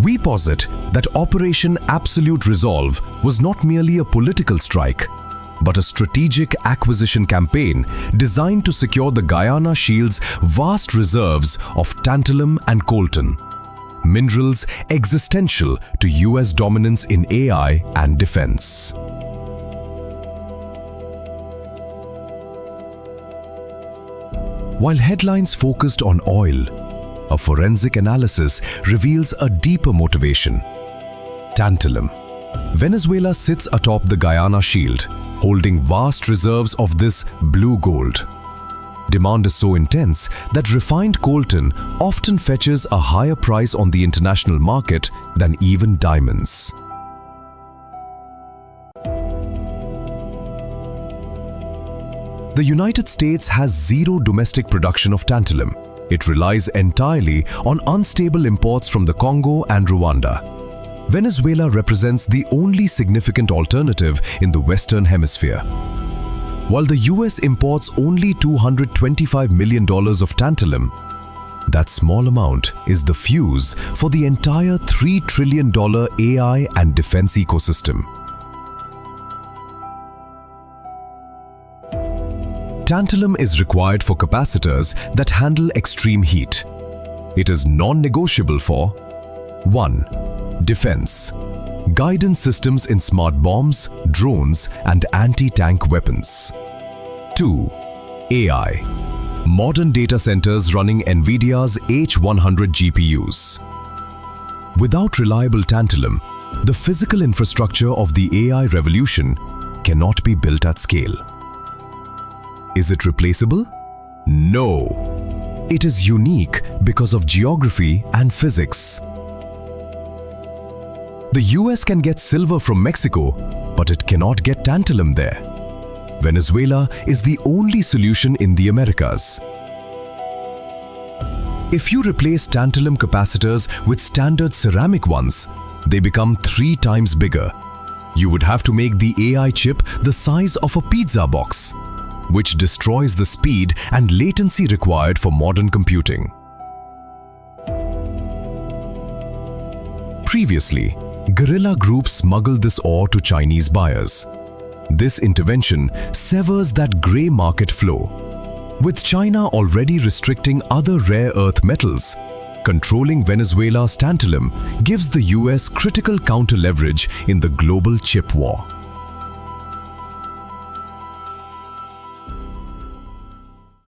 We posit that Operation Absolute Resolve was not merely a political strike, but a strategic acquisition campaign designed to secure the Guiana Shield's vast reserves of Tantalum and Coltan, minerals existential to US dominance in AI and defense. While headlines focused on oil, a forensic analysis reveals a deeper motivation: tantalum. Venezuela sits atop the Guiana Shield, holding vast reserves of this blue gold. Demand is so intense that refined coltan often fetches a higher price on the international market than even diamonds. The United States has zero domestic production of tantalum. It relies entirely on unstable imports from the Congo and Rwanda. Venezuela represents the only significant alternative in the Western Hemisphere. While the US imports only $225 million of tantalum, that small amount is the fuse for the entire $3 trillion AI and defense ecosystem. Tantalum is required for capacitors that handle extreme heat. It is non-negotiable for 1. Defense. Guidance systems in smart bombs, drones, and anti-tank weapons. 2. AI. Modern data centers running NVIDIA's H100 GPUs. Without reliable tantalum, the physical infrastructure of the AI revolution cannot be built at scale. Is it replaceable? No. It is unique because of geography and physics. The US can get silver from Mexico, but it cannot get tantalum there. Venezuela is the only solution in the Americas. If you replace tantalum capacitors with standard ceramic ones, they become 3 times bigger. You would have to make the AI chip the size of a pizza box, which destroys the speed and latency required for modern computing. Previously, guerrilla groups smuggled this ore to Chinese buyers. This intervention severs that grey market flow. With China already restricting other rare earth metals, controlling Venezuela's tantalum gives the US critical counter-leverage in the global chip war.